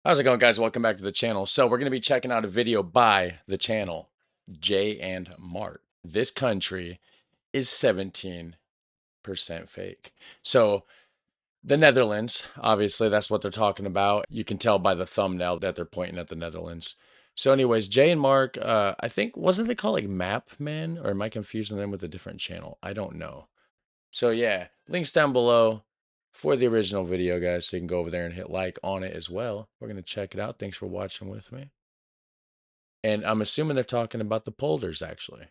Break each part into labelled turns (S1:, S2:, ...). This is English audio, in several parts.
S1: How's it going, guys? Welcome back to the channel. So we're going to be checking out a video by the channel, Jay and Mark. This country is 17% fake. So the Netherlands, obviously, that's what they're talking about. You can tell by the thumbnail that they're pointing at the Netherlands. So anyways, Jay and Mark, I think, wasn't they called like Map Men? Or am I confusing them with a different channel? I don't know. So yeah, links down below for the original video, guys, so you can go over there and hit like on it as well. We're going to check it out. Thanks for watching with me. And I'm assuming they're talking about the polders, actually.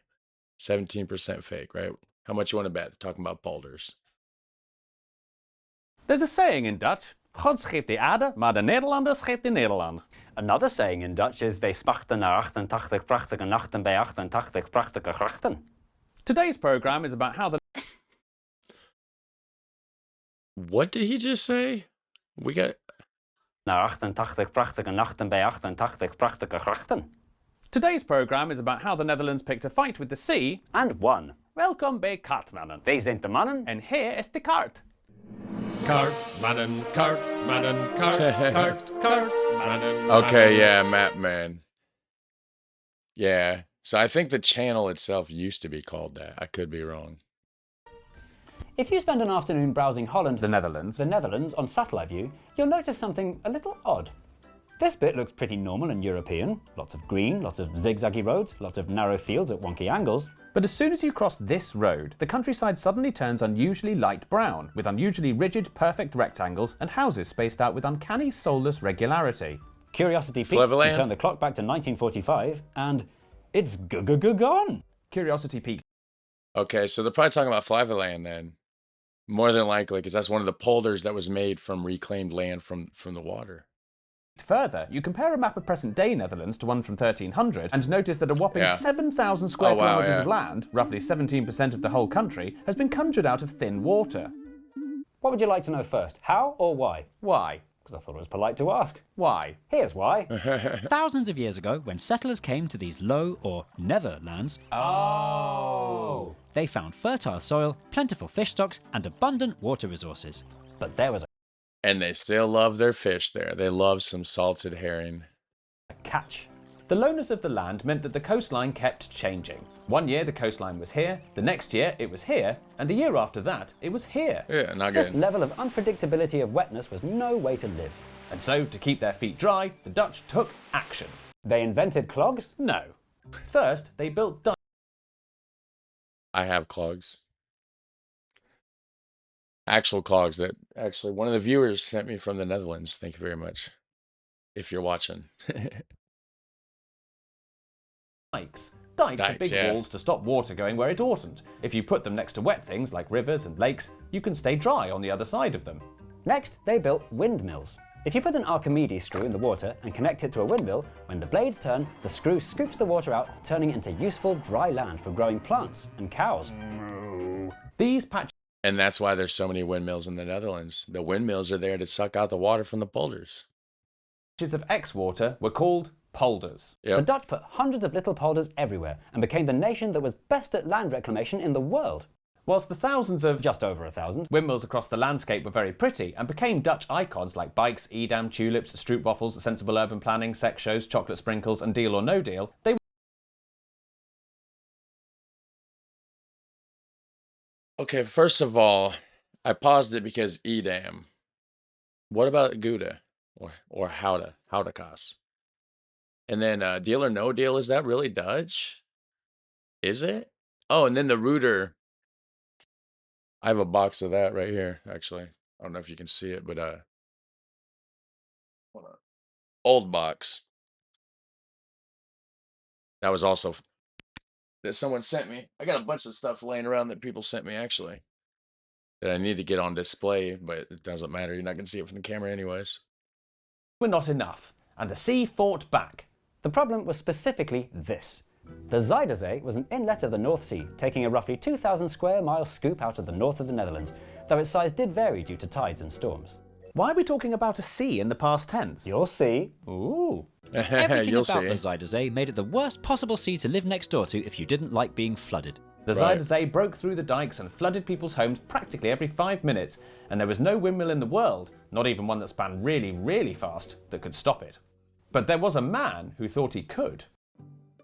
S1: 17% fake, right? How much you want to bet? They're talking about polders.
S2: There's a saying in Dutch, God schept de aarde, maar de Nederlander schept in Nederland. Another saying in Dutch is, wij smachten naar 88 prachtige nachten bij 88 prachtige grachten. Today's program is about how the...
S1: What did he just say? We got...
S2: naar 88 prachtige nachten bij 88 prachtige grachten. Today's program is about how the Netherlands picked a fight with the sea and won. Welkom bij Kaartmannen. Wij zijn de mannen en hier is de kaart.
S3: Kaartmannen, kaartmannen, kaartmannen.
S1: Okay, yeah, Map Man. Yeah, so I think the channel itself used to be called that. I could be wrong.
S4: If you spend an afternoon browsing Holland,
S2: The Netherlands
S4: on satellite view, you'll notice something a little odd. This bit looks pretty normal and European. Lots of green, lots of zigzaggy roads, lots of narrow fields at wonky angles.
S2: But as soon as you cross this road, the countryside suddenly turns unusually light brown, with unusually rigid, perfect rectangles and houses spaced out with uncanny, soulless regularity.
S4: Curiosity peaked,
S1: Flevoland?
S4: you turn the clock back to 1945, and it's gone.
S2: Curiosity peaked
S1: Okay, so they're probably talking about Flevoland then. More than likely, because that's one of the polders that was made from reclaimed land from the water.
S2: further. You compare a map of present-day Netherlands to one from 1300 and notice that a whopping 7,000 square kilometres of land, roughly 17% of the whole country, has been conjured out of thin water.
S4: What would you like to know first, how or why?
S2: Why?
S4: Because I thought it was polite to ask.
S2: Why?
S4: Here's why.
S5: Thousands of years ago, when settlers came to these low or never lands, they found fertile soil, plentiful fish stocks, and abundant water resources.
S4: But there was a
S1: And they still love their fish there. They love some salted herring.
S4: catch.
S2: The lowness of the land meant that the coastline kept changing. One year the coastline was here, the next year it was here, and the year after that it was here.
S1: Yeah, not
S4: This
S1: good.
S4: level of unpredictability of wetness was no way to live.
S2: And so, to keep their feet dry, the Dutch took action.
S4: They invented clogs?
S2: No. First, they built dikes.
S1: I have clogs. Actual clogs that actually one of the viewers sent me from the Netherlands. Thank you very much. If you're watching.
S2: Dikes are
S1: Dikes,
S2: big
S1: yeah.
S2: walls to stop water going where it oughtn't. If you put them next to wet things like rivers and lakes, you can stay dry on the other side of them.
S4: Next, they built windmills. If you put an Archimedes screw in the water and connect it to a windmill, when the blades turn, the screw scoops the water out, turning it into useful dry land for growing plants and cows.
S2: These patches
S1: And that's why there's so many windmills in the Netherlands. The windmills are there to suck out the water from the polders.
S2: of X-water were called polders.
S1: Yep.
S4: The Dutch put hundreds of little polders everywhere and became the nation that was best at land reclamation in the world.
S2: Whilst the thousands of
S4: Just over 1,000.
S2: windmills across the landscape were very pretty and became Dutch icons like bikes, Edam, tulips, stroopwafels, sensible urban planning, sex shows, chocolate sprinkles and Deal or No Deal, they
S1: Okay, first of all, I paused it because Edam. What about Gouda or Houdakas? And then Deal or No Deal, is that really Dutch? Is it? Oh, and then the Rooter. I have a box of that right here, actually. I don't know if you can see it, but hold on. Old box. That was also that someone sent me. I got a bunch of stuff laying around that people sent me, actually, that I need to get on display, but it doesn't matter. You're not going to see it from the camera anyways.
S2: were not enough, and the sea fought back.
S4: The problem was specifically this. The Zuiderzee was an inlet of the North Sea, taking a roughly 2,000 square mile scoop out of the north of the Netherlands, though its size did vary due to tides and storms.
S2: Why are we talking about a sea in the past tense?
S4: You'll see.
S2: Ooh.
S5: Everything
S1: You'll
S5: about
S1: see.
S5: the Zuiderzee made it the worst possible sea to live next door to if you didn't like being flooded.
S2: The
S1: Right.
S2: Zuiderzee broke through the dikes and flooded people's homes practically every 5 minutes, and there was no windmill in the world, not even one that span really, really fast, that could stop it. But there was a man who thought he could.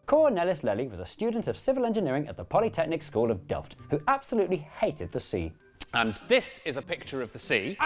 S4: Cornelis Lely was a student of civil engineering at the Polytechnic School of Delft, who absolutely hated the sea.
S2: And this is a picture of the sea.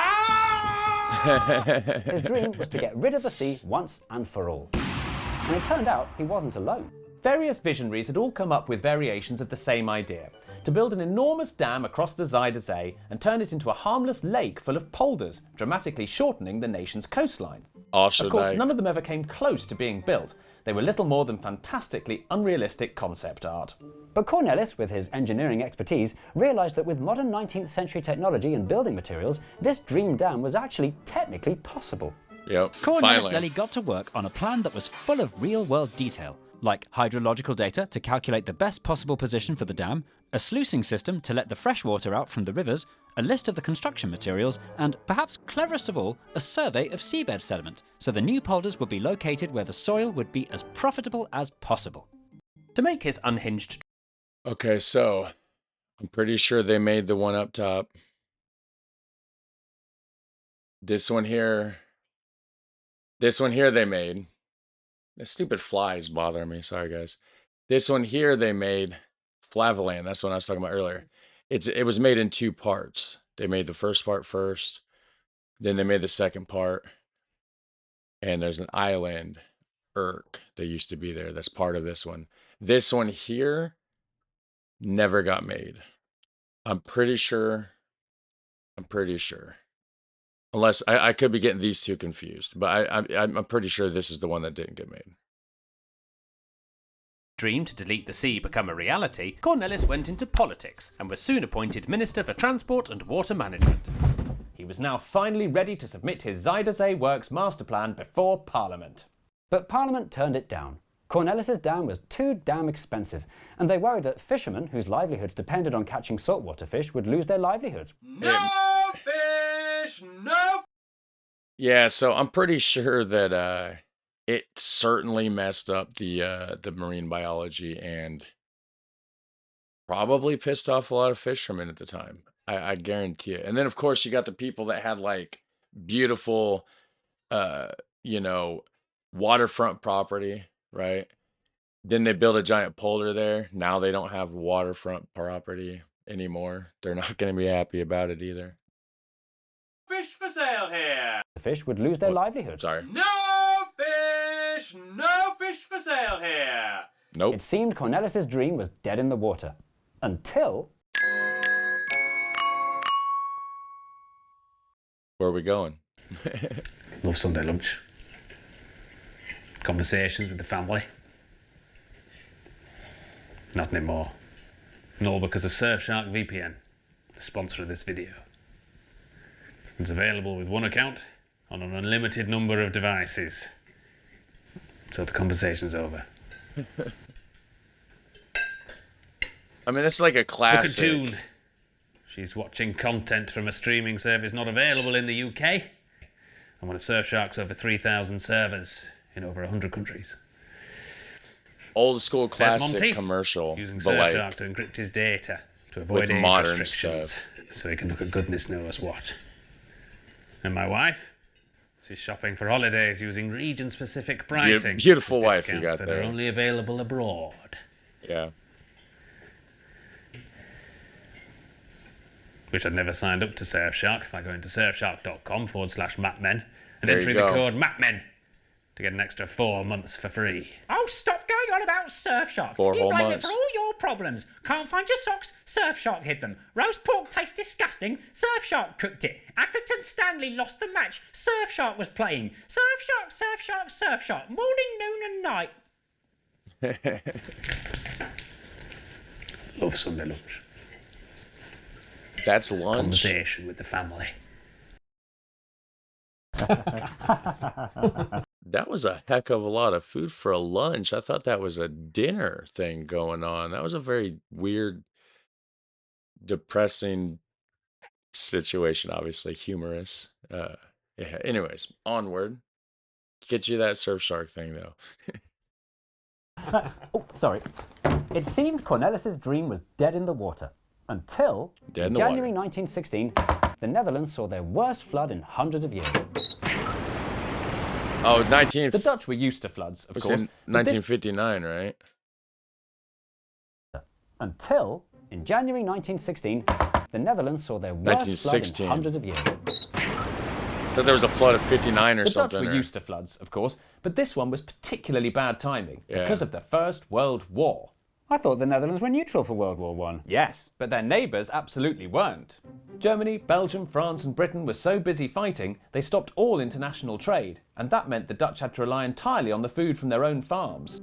S4: His dream was to get rid of the sea once and for all. And it turned out he wasn't alone.
S2: Various visionaries had all come up with variations of the same idea, to build an enormous dam across the Zuiderzee and turn it into a harmless lake full of polders, dramatically shortening the nation's coastline. Of course,
S1: Afsluitdijk.
S2: none of them ever came close to being built. They were little more than fantastically unrealistic concept art.
S4: But Cornelis, with his engineering expertise, realised that with modern 19th century technology and building materials, this dream dam was actually technically possible.
S1: Yep.
S5: Cornelis
S1: Finally.
S5: Lely got to work on a plan that was full of real-world detail, like hydrological data to calculate the best possible position for the dam, a sluicing system to let the fresh water out from the rivers, a list of the construction materials, and, perhaps cleverest of all, a survey of seabed sediment, so the new polders would be located where the soil would be as profitable as possible.
S2: To make his unhinged
S1: Okay, so I'm pretty sure they made the one up top. This one here they made. The stupid flies bother me. Sorry, guys. This one here they made Flaviland. That's what I was talking about earlier. It was made in 2 parts. They made the first part first, then they made the second part. And there's an island, Urk, that used to be there. That's part of this one. This one here never got made. I'm pretty sure. Unless I could be getting these two confused, but I'm pretty sure this is the one that didn't get made.
S2: dream to delete the sea become a reality, Cornelis went into politics and was soon appointed Minister for Transport and Water Management. He was now finally ready to submit his Zuiderzee Works master plan before Parliament.
S4: But Parliament turned it down. Cornelis's dam was too damn expensive, and they worried that fishermen whose livelihoods depended on catching saltwater fish would lose their livelihoods.
S3: No fish! No!
S1: Yeah, so I'm pretty sure that it certainly messed up the marine biology and probably pissed off a lot of fishermen at the time. I guarantee it. And then of course you got the people that had like beautiful waterfront property, right? Then they built a giant polder there. Now they don't have waterfront property anymore. They're not going to be happy about it either.
S3: Fish for sale here!
S4: The fish would lose their livelihoods.
S1: Sorry.
S3: No fish! No fish for sale here!
S1: Nope.
S4: It seemed Cornelis's dream was dead in the water. Until...
S1: Where are we going?
S6: Love Sunday lunch. Conversations with the family. Not anymore. All because of Surfshark VPN, the sponsor of this video. It's available with one account on an unlimited number of devices. So the conversation's over.
S1: I mean, it's like a
S6: Hook
S1: classic.
S6: and tune. She's watching content from a streaming service not available in the UK, and one of Surfshark's over 3,000 servers in over 100 countries.
S1: Old school
S6: There's
S1: classic
S6: Monty,
S1: commercial,
S6: using
S1: but
S6: Surfshark
S1: like
S6: to encrypt his data to avoid
S1: with
S6: age
S1: modern
S6: restrictions,
S1: stuff.
S6: so he can look at goodness knows what. And my wife, she's shopping for holidays using region-specific pricing.
S1: Beautiful
S6: with
S1: wife you
S6: discounts
S1: got
S6: that are
S1: there.
S6: only available abroad.
S1: Yeah.
S6: Wish I'd never signed up to Surfshark by going to surfshark.com/mapmen and
S1: There you
S6: entering the
S1: go.
S6: code MAPMEN to get an extra 4 months for free.
S7: Oh, stop going on about Surfshark.
S1: 4
S7: You
S1: whole
S7: blame it
S1: months.
S7: for all your problems. Can't find your socks? Surfshark hid them. Roast pork tastes disgusting. Surfshark cooked it. Accrington Stanley lost the match. Surfshark was playing. Surfshark, Surfshark, Surfshark. Morning, noon and night.
S6: Love Sunday lunch.
S1: That's lunch.
S6: Conversation with the family.
S1: That was a heck of a lot of food for a lunch. I thought that was a dinner thing going on. That was a very weird, depressing situation, obviously humorous. Yeah. Anyways, onward. Get you that Surfshark thing though.
S4: Oh, sorry. It seemed Cornelis' dream was dead in the water until
S1: Dead in
S4: in
S1: the
S4: January
S1: water.
S4: 1916, the Netherlands saw their worst flood in hundreds of years.
S1: Oh, 19...
S2: The Dutch were used to floods, of
S1: was
S2: course.
S1: in
S2: but this
S1: 1959, right?
S4: Until in January 1916, the Netherlands saw their worst flood
S1: 1916.
S4: in hundreds of years.
S1: I thought there was a flood of 59 or
S2: The
S1: something.
S2: Dutch were
S1: or-
S2: used to floods, of course, but this one was particularly bad timing
S1: Yeah.
S2: because of the First World War.
S4: I thought the Netherlands were neutral for World War I.
S2: Yes, but their neighbours absolutely weren't. Germany, Belgium, France and Britain were so busy fighting, they stopped all international trade, and that meant the Dutch had to rely entirely on the food from their own farms.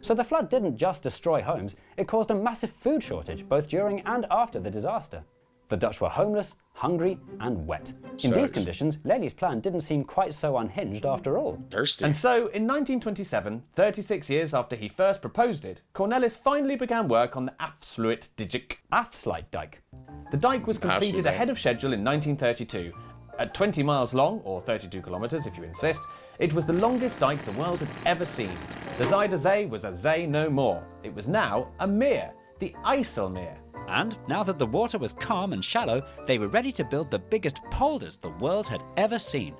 S4: So the flood didn't just destroy homes, it caused a massive food shortage both during and after the disaster. The Dutch were homeless, hungry and wet. In these
S1: Sucks.
S4: conditions, Lely's plan didn't seem quite so unhinged after all.
S1: Thirsty.
S2: And so, in 1927, 36 years after he first proposed it, Cornelis finally began work on the Afsluitdijk.
S4: Afsluitdijk.
S2: The dike was completed
S1: Afsluitdijk.
S2: ahead of schedule in 1932. At 20 miles long, or 32 kilometres if you insist, it was the longest dike the world had ever seen. The Zuiderzee was a zee no more. It was now a mere, the IJsselmeer.
S5: And now that the water was calm and shallow, they were ready to build the biggest polders the world had ever seen.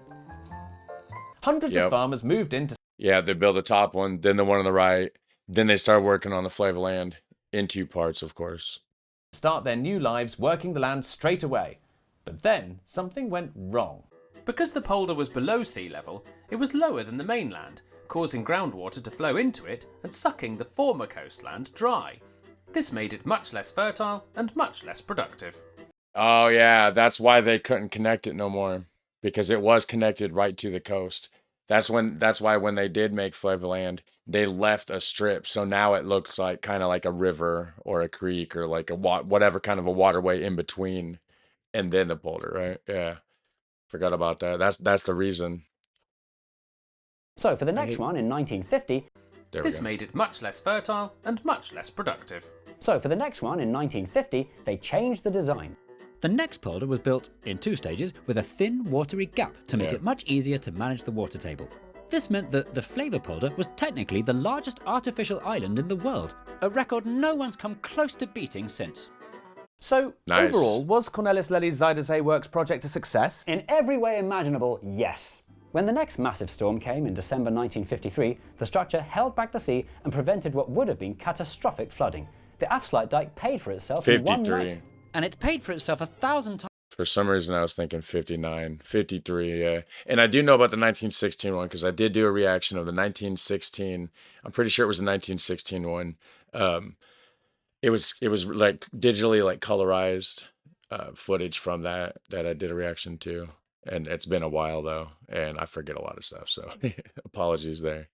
S2: Hundreds
S1: Yep.
S2: of farmers moved in to
S1: Yeah, they built the top one, then the one on the right. Then they started working on the Flavorland in two parts, of course.
S2: start their new lives working the land straight away. But then something went wrong.
S3: Because the polder was below sea level, it was lower than the mainland, causing groundwater to flow into it and sucking the former coastland dry. This made it much less fertile and much less productive.
S1: Oh, yeah, that's why they couldn't connect it no more. Because it was connected right to the coast. That's why when they did make Flavorland, they left a strip. So now it looks like kind of like a river or a creek or like a whatever kind of a waterway in between. And then the polder, right? Yeah. Forgot about that. That's the reason.
S4: So for the next one in 1950,
S1: There we
S3: This
S1: go.
S3: made it much less fertile and much less productive.
S4: they changed the design.
S5: The next polder was built in two stages with a thin, watery gap to make
S1: Yeah.
S5: it much easier to manage the water table. This meant that the Flavor polder was technically the largest artificial island in the world, a record no one's come close to beating since.
S2: So,
S1: Nice.
S2: overall, was Cornelis Lely's Zuiderzee Works project a success?
S4: In every way imaginable, yes. When the next massive storm came in December 1953, the structure held back the sea and prevented what would have been catastrophic flooding. The Afsluitdijk paid for itself in one
S1: 53.
S4: night.
S5: And it paid for itself 1,000 times.
S1: For some reason, I was thinking 59, 53, yeah. And I do know about the 1916 one because I did do a reaction of the 1916. I'm pretty sure it was the 1916 one. It was like digitally like colorized footage from that I did a reaction to. And it's been a while though, and I forget a lot of stuff, so apologies there.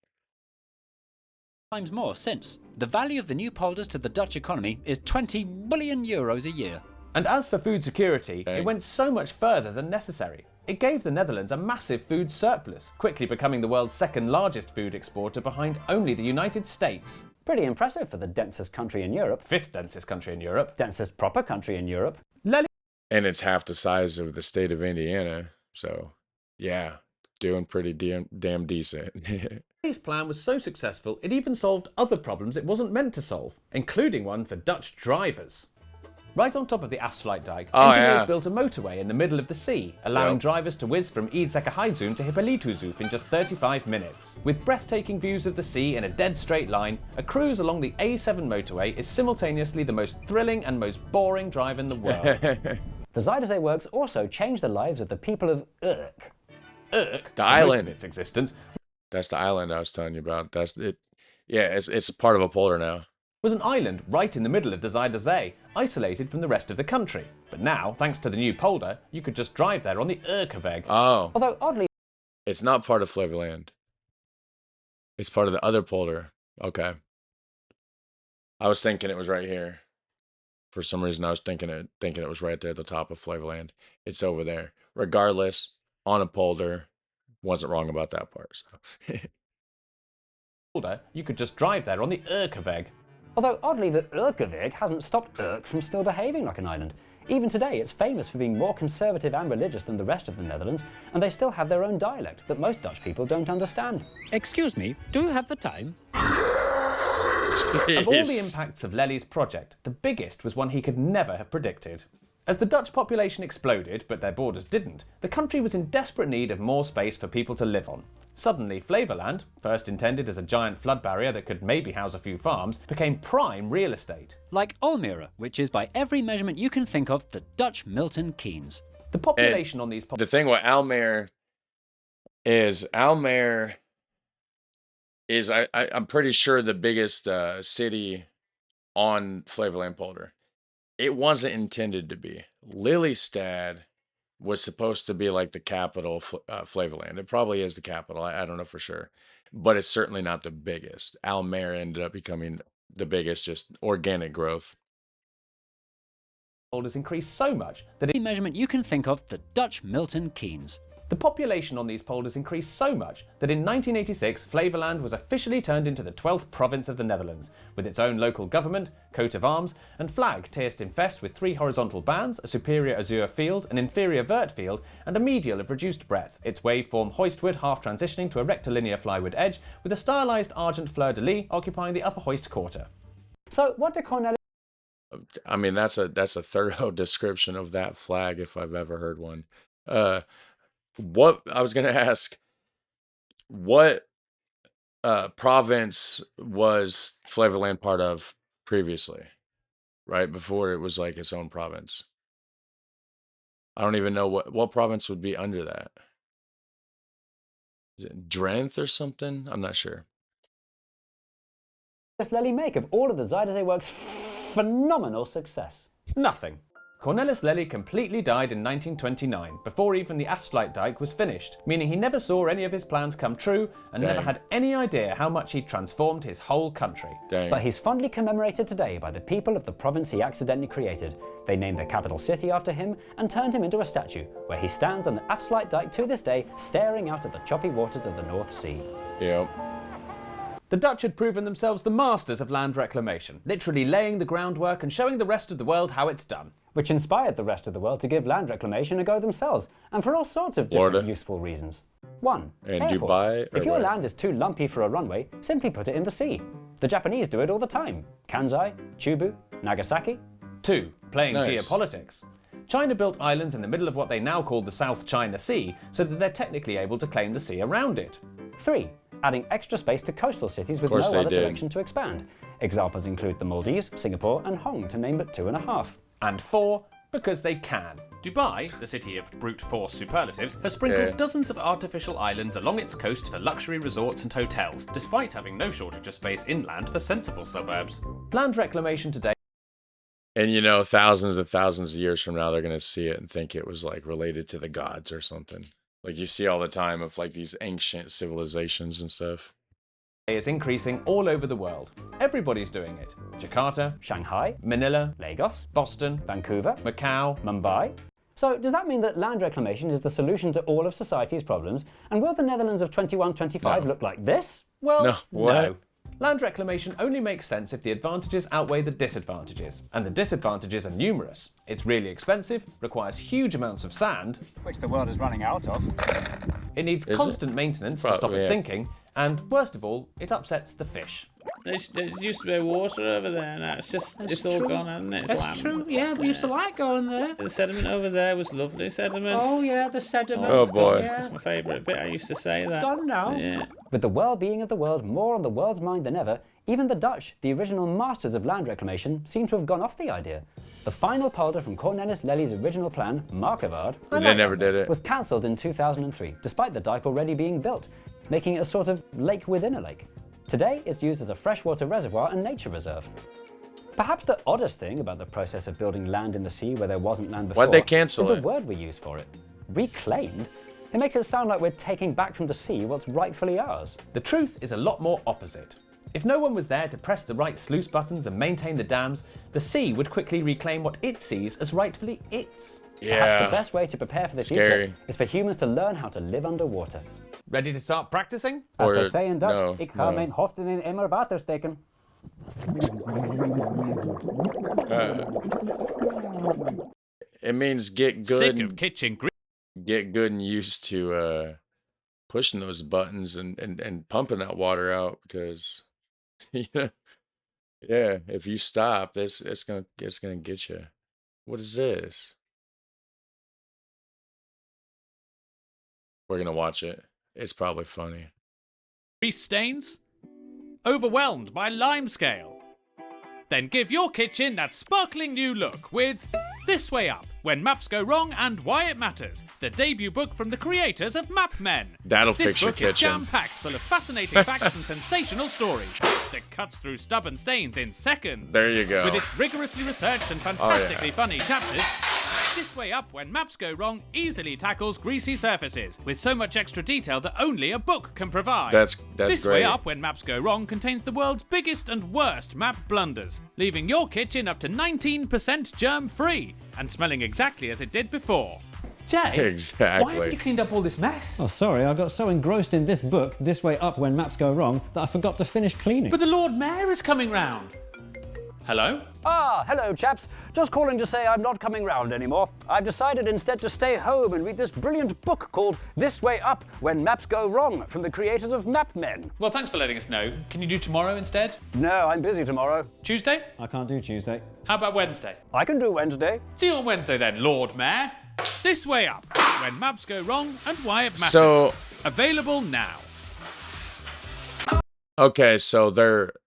S5: Times more since. The value of the new polders to the Dutch economy is 20 billion euros a year.
S2: And as for food security,
S1: Okay.
S2: it went so much further than necessary. It gave the Netherlands a massive food surplus, quickly becoming the world's second largest food exporter behind only the United States.
S4: Pretty impressive for the densest country in Europe.
S2: Fifth densest country in Europe.
S4: Densest proper country in Europe.
S2: Lely
S1: And it's half the size of the state of Indiana, so yeah, doing pretty damn decent.
S2: Levy's plan was so successful, it even solved other problems it wasn't meant to solve, including one for Dutch drivers. Right on top of the Afsluitdijk,
S1: Oh,
S2: engineers
S1: yeah.
S2: built a motorway in the middle of the sea, allowing
S1: Yep.
S2: drivers to whiz from Iedzekkerheidzoom to Hippolytozoef in just 35 minutes. With breathtaking views of the sea in a dead straight line, a cruise along the A7 motorway is simultaneously the most thrilling and most boring drive in the world.
S4: The Zuiderzee Works also changed the lives of the people of Urk.
S2: Urk,
S1: The
S2: for most
S1: island.
S2: of its existence,
S1: That's the island I was telling you about. That's it. Yeah, it's part of a polder now.
S2: was an island right in the middle of the Zuiderzee, isolated from the rest of the country. But now, thanks to the new polder, you could just drive there on the Urkeweg.
S1: Oh,
S4: Although oddly,
S1: it's not part of Flavorland. It's part of the other polder. Okay. I was thinking it was right here. For some reason, I was thinking it was right there at the top of Flavorland. It's over there. Regardless, on a polder, wasn't wrong about that part. So.
S2: Polder, you could just drive there on the Urkeweg.
S4: Although oddly, the Urkeweg hasn't stopped Urk from still behaving like an island. Even today, it's famous for being more conservative and religious than the rest of the Netherlands, and they still have their own dialect that most Dutch people don't understand.
S5: Excuse me, do you have the time?
S2: Of all the
S1: Jeez.
S2: impacts of Lely's project, the biggest was one he could never have predicted. As the Dutch population exploded, but their borders didn't, the country was in desperate need of more space for people to live on. Suddenly, Flevoland, first intended as a giant flood barrier that could maybe house a few farms, became prime real estate.
S5: Like Almere, which is by every measurement you can think of the Dutch Milton Keynes.
S2: The population on these
S1: The thing with Almere is I'm pretty sure the biggest city on Flevoland polder. It wasn't intended to be. Lelystad was supposed to be like the capital of Flevoland. It probably is the capital. I don't know for sure, but it's certainly not the biggest. Almere ended up becoming the biggest, just organic growth.
S2: polders increased so much that
S5: Every measurement you can think of the Dutch Milton Keynes.
S2: the population on these polders increased so much that in 1986 Flevoland was officially turned into the 12th province of the Netherlands, with its own local government, coat of arms, and flag terced in fest with 3 horizontal bands, a superior azure field, an inferior vert field, and a medial of reduced breadth, its waveform hoistwood half transitioning to a rectilinear flywood edge, with a stylised argent fleur-de-lis occupying the upper hoist quarter.
S4: So what did Cornelis
S1: I mean, that's a thorough description of that flag if I've ever heard one. What I was gonna ask, what province was Flevoland part of previously, right before it was like its own province? I don't even know what province would be under that. Is it Drenthe or something? I'm not sure.
S4: Lely make of all of the Zuiderzee works' phenomenal success?
S2: Nothing. Cornelis Lely completely died in 1929, before even the Afsluitdijk was finished, meaning he never saw any of his plans come true and never
S1: Dang.
S2: had any idea how much he'd transformed his whole country.
S1: Dang.
S4: But he's fondly commemorated today by the people of the province he accidentally created. They named their capital city after him and turned him into a statue, where he stands on the Afsluitdijk to this day, staring out at the choppy waters of the North Sea.
S1: Yep.
S2: The Dutch had proven themselves the masters of land reclamation, literally laying the groundwork and showing the rest of the world how it's done.
S4: Which inspired the rest of the world to give land reclamation a go themselves, and for all sorts of different
S1: Florida.
S4: useful reasons. 1.
S1: And
S4: Airports.
S1: Dubai, or
S4: If your
S1: where?
S4: land is too lumpy for a runway, simply put it in the sea. The Japanese do it all the time. Kansai, Chubu, Nagasaki.
S2: 2. Playing
S1: Nice.
S2: geopolitics. China built islands in the middle of what they now call the South China Sea, so that they're technically able to claim the sea around it.
S4: 3. Adding extra space to coastal cities with no
S1: course they
S4: other
S1: did.
S4: direction to expand. Examples include the Maldives, Singapore, and Hong, to name but 2.5.
S2: And 4. Because they can.
S3: Dubai, the city of brute force superlatives, has sprinkled
S1: Yeah.
S3: dozens of artificial islands along its coast for luxury resorts and hotels, despite having no shortage of space inland for sensible suburbs.
S2: Land reclamation today
S1: And you know, thousands and thousands of years from now, they're gonna see it and think it was like related to the gods or something. Like you see all the time of like these ancient civilizations and stuff.
S2: is increasing all over the world. Everybody's doing it. Jakarta,
S4: Shanghai,
S2: Manila,
S4: Lagos,
S2: Boston,
S4: Vancouver,
S2: Macau.
S4: Mumbai. So does that mean that land reclamation is the solution to all of society's problems? And will the Netherlands of 2125
S1: No.
S4: look like this?
S2: Well,
S1: No, what?
S2: no. Land reclamation only makes sense if the advantages outweigh the disadvantages, and the disadvantages are numerous. It's really expensive, requires huge amounts of sand,
S8: which the world is running out of.
S2: it needs
S1: Is it?
S2: constant maintenance to stop
S1: Probably,
S2: it
S1: yeah.
S2: sinking, and worst of all, it upsets the fish.
S6: There's used to be water over there, now it's all gone, hasn't it? It's
S8: That's
S6: land.
S8: true, yeah, we used to like going there.
S6: The sediment over there was lovely sediment.
S8: Oh yeah, the sediment.
S1: Oh, boy.
S8: Yeah.
S6: That's my favourite bit. I used to say that.
S8: It's gone now.
S6: Yeah.
S4: With the well-being of the world more on the world's mind than ever, even the Dutch, the original masters of land reclamation, seem to have gone off the idea. The final polder from Cornelis Lely's original plan, Markevard,
S1: They never did it.
S4: was cancelled in 2003, despite the dike already being built, making it a sort of lake within a lake. Today, it's used as a freshwater reservoir and nature reserve. Perhaps the oddest thing about the process of building land in the sea where there wasn't land before
S1: Why'd they cancel
S4: is
S1: it?
S4: the word we use for it. Reclaimed? It makes it sound like we're taking back from the sea what's rightfully ours.
S2: The truth is a lot more opposite. If no one was there to press the right sluice buttons and maintain the dams, the sea would quickly reclaim what it sees as rightfully its.
S4: Perhaps the best way to prepare for the
S1: Scary.
S4: future is for humans to learn how to live underwater.
S2: Ready to start practicing?
S4: As
S1: Or-
S4: they say in Dutch,
S1: no,
S4: ik ga
S1: no.
S4: mijn hoofd in een emmer water steken.
S1: It means get
S3: Sick
S1: good,
S3: of kitchen grit.
S1: get good and used to pushing those buttons and pumping that water out because you know Yeah, if you stop, it's gonna get you. What is this? We're gonna watch it. It's probably funny.
S2: Grease stains? Overwhelmed by limescale? Then give your kitchen that sparkling new look with This Way Up, When Maps Go Wrong and Why It Matters, the debut book from the creators of Map Men.
S1: That'll
S2: This
S1: fix your
S2: book is
S1: kitchen.
S2: jam-packed full of fascinating facts and sensational stories that cuts through stubborn stains in seconds.
S1: There you go.
S2: With its rigorously researched and fantastically funny chapters, This Way Up When Maps Go Wrong easily tackles greasy surfaces with so much extra detail that only a book can provide.
S1: That's
S2: This
S1: great.
S2: Way Up When Maps Go Wrong contains the world's biggest and worst map blunders, leaving your kitchen up to 19% germ-free and smelling exactly as it did before.
S3: Jay,
S1: Exactly.
S3: why haven't you cleaned up all this mess?
S4: Oh, sorry, I got so engrossed in this book, This Way Up When Maps Go Wrong, that I forgot to finish cleaning.
S3: But the Lord Mayor is coming round. Hello?
S4: Ah, hello chaps. Just calling to say I'm not coming round anymore. I've decided instead to stay home and read this brilliant book called This Way Up When Maps Go Wrong from the creators of Map Men.
S3: Well, thanks for letting us know. Can you do tomorrow instead?
S4: No, I'm busy tomorrow.
S3: Tuesday?
S4: I can't do Tuesday.
S3: How about Wednesday?
S4: I can do Wednesday.
S3: See you on Wednesday then, Lord Mayor.
S2: This Way Up When Maps Go Wrong and Why It Matters.
S1: So
S2: Available now.
S1: okay, so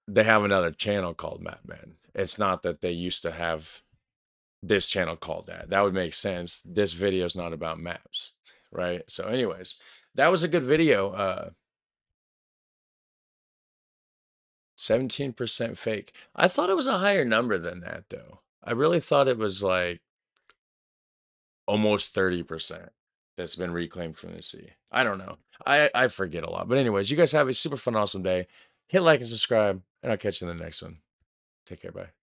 S1: they have another channel called Map Men. It's not that they used to have this channel called that. That would make sense. This video is not about maps, right? So anyways, that was a good video. 17% fake. I thought it was a higher number than that though. I really thought it was like almost 30% that's been reclaimed from the sea. I don't know. I forget a lot. But anyways, you guys have a super fun, awesome day. Hit like and subscribe, and I'll catch you in the next one. Take care. Bye.